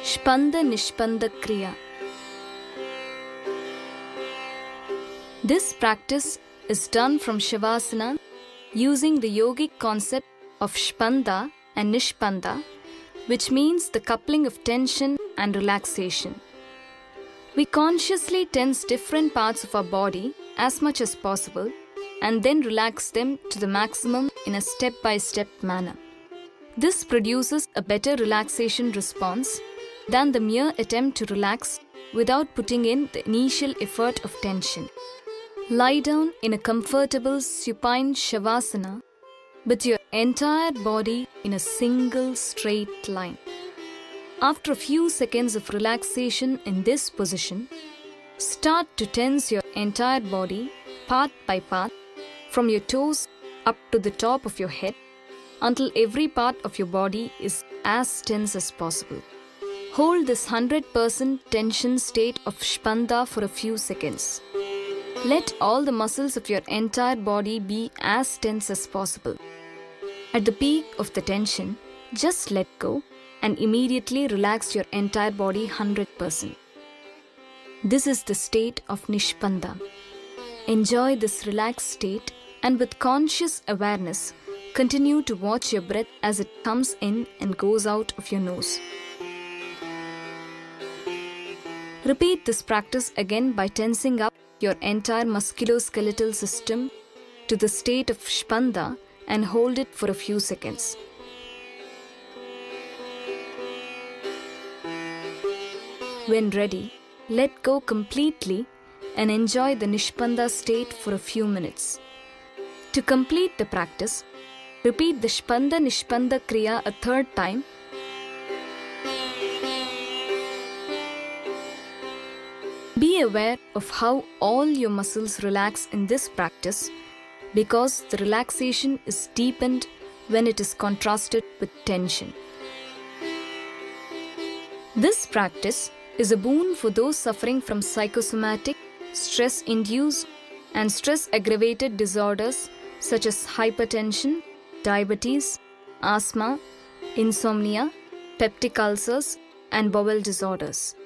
Spanda Nishpanda Kriya. This practice is done from Shavasana using the yogic concept of Spanda and Nishpanda, which means the coupling of tension and relaxation. We consciously tense different parts of our body as much as possible and then relax them to the maximum in a step-by-step manner. This produces a better relaxation response than the mere attempt to relax without putting in the initial effort of tension. Lie down in a comfortable supine Shavasana with your entire body in a single straight line. After a few seconds of relaxation in this position, start to tense your entire body part by part from your toes up to the top of your head until every part of your body is as tense as possible. Hold this 100% tension state of Spanda for a few seconds. Let all the muscles of your entire body be as tense as possible. At the peak of the tension, just let go and immediately relax your entire body 100%. This is the state of Nishpanda. Enjoy this relaxed state and with conscious awareness, continue to watch your breath as it comes in and goes out of your nose. Repeat this practice again by tensing up your entire musculoskeletal system to the state of Spanda and hold it for a few seconds. When ready, let go completely and enjoy the Nishpanda state for a few minutes. To complete the practice, repeat the Spanda Nishpanda Kriya a third time. Be aware of how all your muscles relax in this practice because the relaxation is deepened when it is contrasted with tension. This practice is a boon for those suffering from psychosomatic, stress-induced and stress-aggravated disorders such as hypertension, diabetes, asthma, insomnia, peptic ulcers and bowel disorders.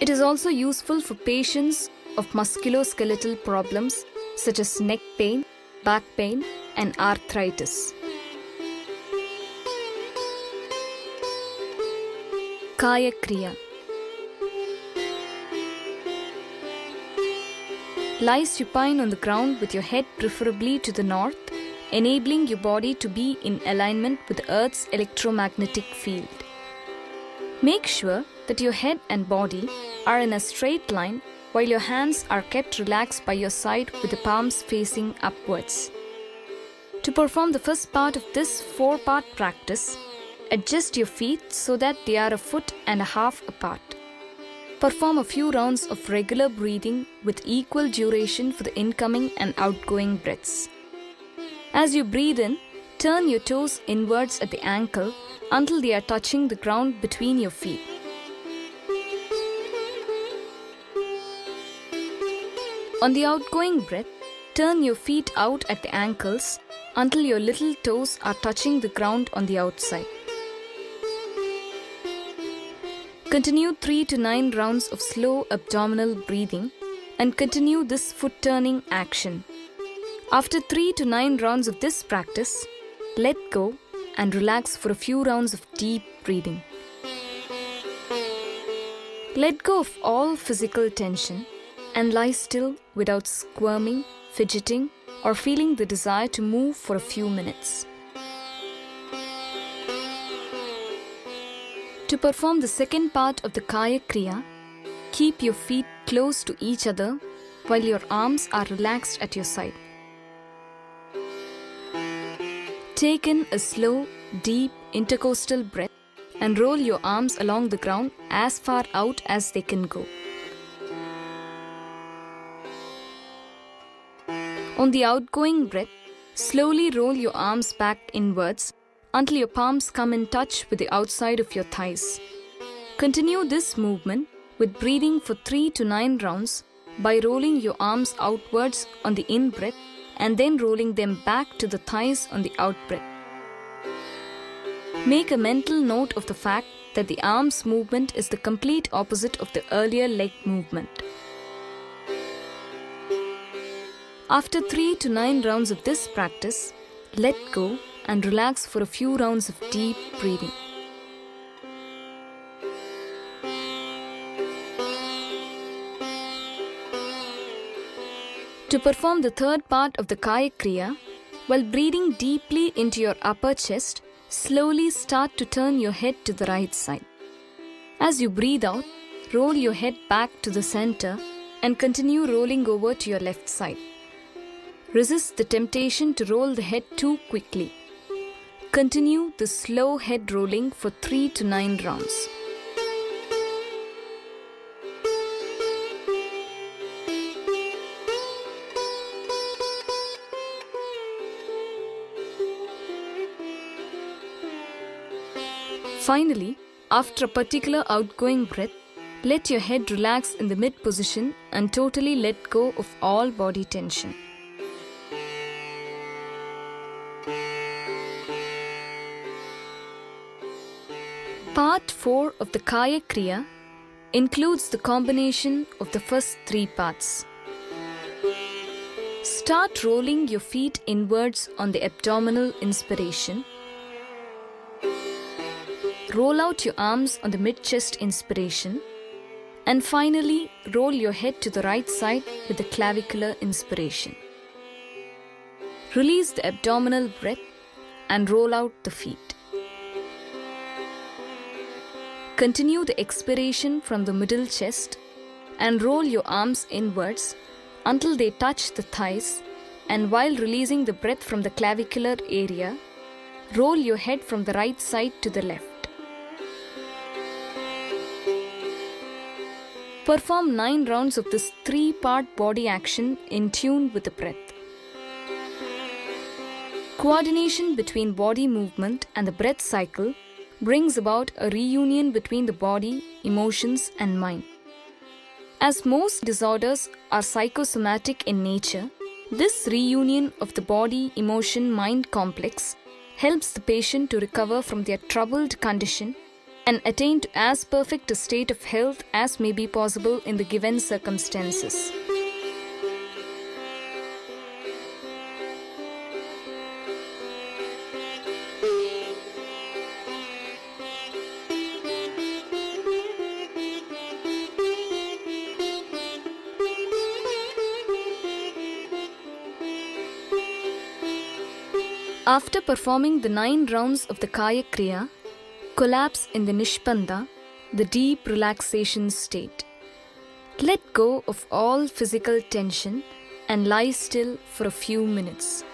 It is also useful for patients of musculoskeletal problems such as neck pain, back pain, and arthritis. Kaya Kriya. Lie supine on the ground with your head preferably to the north, enabling your body to be in alignment with the Earth's electromagnetic field. Make sure that your head and body are in a straight line while your hands are kept relaxed by your side with the palms facing upwards. To perform the first part of this 4-part practice, adjust your feet so that they are 1.5 feet apart. Perform a few rounds of regular breathing with equal duration for the incoming and outgoing breaths. As you breathe in, turn your toes inwards at the ankle until they are touching the ground between your feet. On the outgoing breath, turn your feet out at the ankles until your little toes are touching the ground on the outside. Continue 3 to 9 rounds of slow abdominal breathing and continue this foot-turning action. After 3 to 9 rounds of this practice, let go and relax for a few rounds of deep breathing. Let go of all physical tension and lie still without squirming, fidgeting, or feeling the desire to move for a few minutes. To perform the second part of the Kaya Kriya, keep your feet close to each other while your arms are relaxed at your side. Take in a slow, deep intercostal breath and roll your arms along the ground as far out as they can go. On the outgoing breath, slowly roll your arms back inwards until your palms come in touch with the outside of your thighs. Continue this movement with breathing for 3 to 9 rounds by rolling your arms outwards on the in-breath and then rolling them back to the thighs on the out-breath. Make a mental note of the fact that the arms movement is the complete opposite of the earlier leg movement. After 3 to 9 rounds of this practice, let go and relax for a few rounds of deep breathing. To perform the third part of the Kaya Kriya, while breathing deeply into your upper chest, slowly start to turn your head to the right side. As you breathe out, roll your head back to the center and continue rolling over to your left side. Resist the temptation to roll the head too quickly. Continue the slow head rolling for 3 to 9 rounds. Finally, after a particular outgoing breath, let your head relax in the mid position and totally let go of all body tension. Part 4 of the Kaya Kriya includes the combination of the first 3 parts. Start rolling your feet inwards on the abdominal inspiration. Roll out your arms on the mid-chest inspiration. And finally, roll your head to the right side with the clavicular inspiration. Release the abdominal breath and roll out the feet. Continue the expiration from the middle chest and roll your arms inwards until they touch the thighs, and while releasing the breath from the clavicular area, roll your head from the right side to the left. Perform 9 rounds of this 3-part body action in tune with the breath. Coordination between body movement and the breath cycle brings about a reunion between the body, emotions, and mind. As most disorders are psychosomatic in nature, this reunion of the body-emotion-mind complex helps the patient to recover from their troubled condition and attain to as perfect a state of health as may be possible in the given circumstances. After performing the 9 rounds of the Kaya Kriya, collapse in the Nishpanda, the deep relaxation state. Let go of all physical tension and lie still for a few minutes.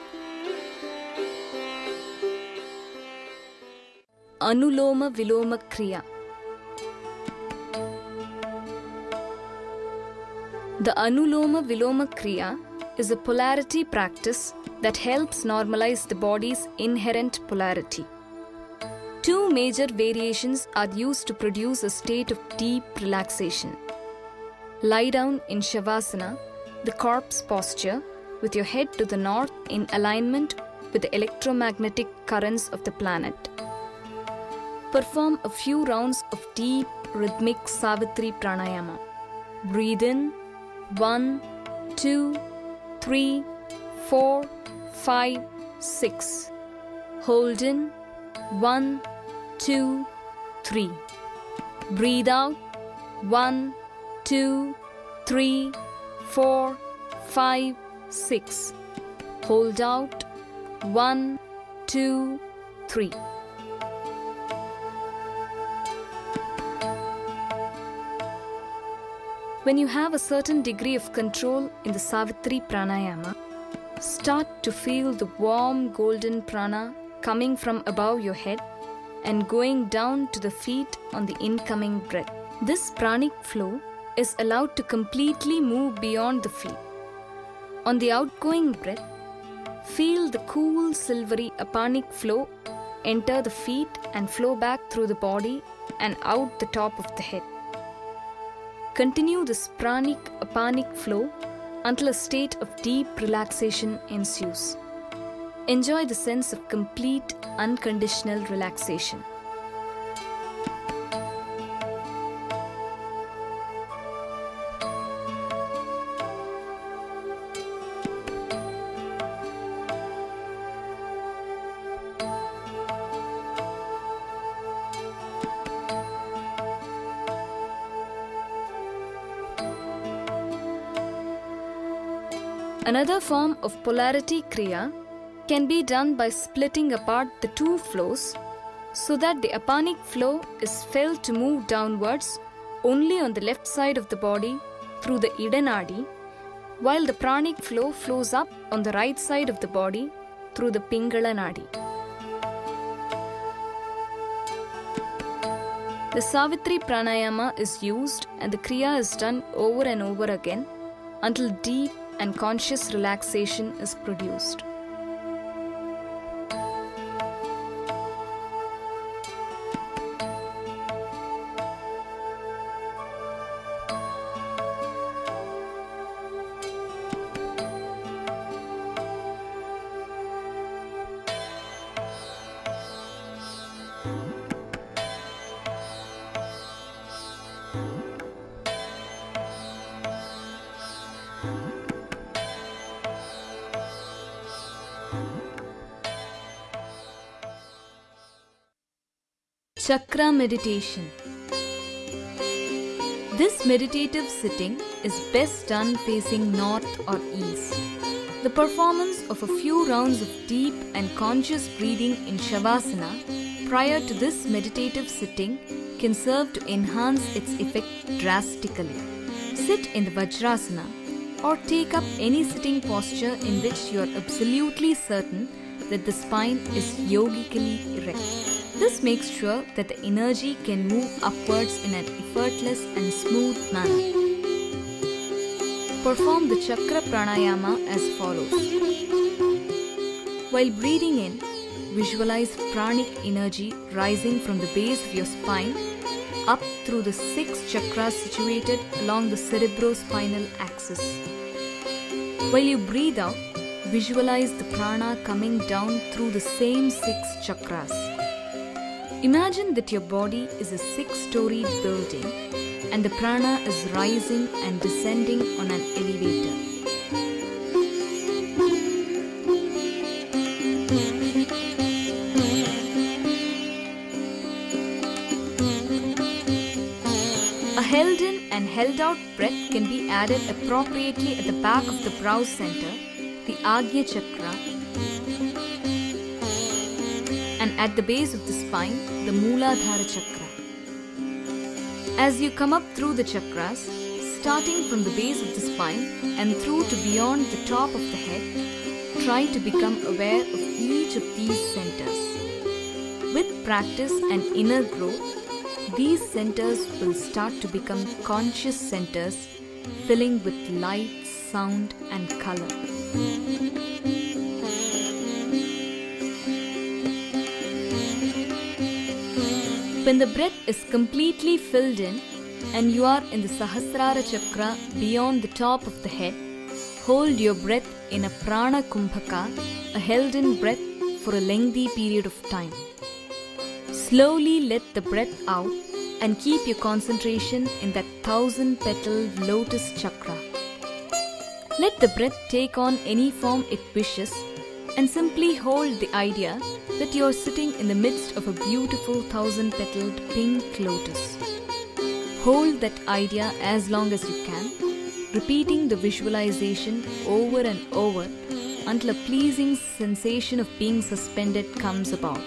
Anuloma Viloma Kriya. The Anuloma Viloma Kriya is a polarity practice that helps normalize the body's inherent polarity. 2 major variations are used to produce a state of deep relaxation. Lie down in Shavasana, the corpse posture, with your head to the north in alignment with the electromagnetic currents of the planet. Perform a few rounds of deep rhythmic Savitri Pranayama. Breathe in 1, 2, 3, 4, 5, 6. Hold in 1, 2, 3. Breathe out 1, 2, 3, 4, 5, 6. Hold out 1, 2, 3. When you have a certain degree of control in the Savitri Pranayama, start to feel the warm golden prana coming from above your head and going down to the feet on the incoming breath. This pranic flow is allowed to completely move beyond the feet. On the outgoing breath, feel the cool silvery apanic flow enter the feet and flow back through the body and out the top of the head. Continue this pranic apanic flow until a state of deep relaxation ensues. Enjoy the sense of complete, unconditional relaxation. Another form of polarity kriya can be done by splitting apart the two flows so that the apanic flow is felt to move downwards only on the left side of the body through the Ida Nadi, while the pranic flow flows up on the right side of the body through the Pingala Nadi. The Savitri Pranayama is used and the kriya is done over and over again until deep and conscious relaxation is produced. Chakra meditation. This meditative sitting is best done facing north or east. The performance of a few rounds of deep and conscious breathing in Shavasana prior to this meditative sitting can serve to enhance its effect drastically. Sit in the Vajrasana or take up any sitting posture in which you are absolutely certain that the spine is yogically erect. This makes sure that the energy can move upwards in an effortless and smooth manner. Perform the Chakra Pranayama as follows. While breathing in, visualize pranic energy rising from the base of your spine up through the 6 chakras situated along the cerebrospinal axis. While you breathe out, visualize the prana coming down through the same 6 chakras. Imagine that your body is a 6-storied building and the prana is rising and descending on an elevator. A held in and held out breath can be added appropriately at the back of the brow center, the Agnya Chakra, and at the base of the spine, the Mooladhara Chakra. As you come up through the chakras, starting from the base of the spine and through to beyond the top of the head, try to become aware of each of these centers. With practice and inner growth, these centers will start to become conscious centers, filling with light, sound, and color. When the breath is completely filled in and you are in the Sahasrara Chakra beyond the top of the head, hold your breath in a Prana Kumbhaka, a held in breath for a lengthy period of time. Slowly let the breath out and keep your concentration in that 1000-petaled lotus chakra. Let the breath take on any form it wishes and simply hold the idea that you are sitting in the midst of a beautiful 1000-petaled pink lotus. Hold that idea as long as you can, repeating the visualization over and over until a pleasing sensation of being suspended comes about.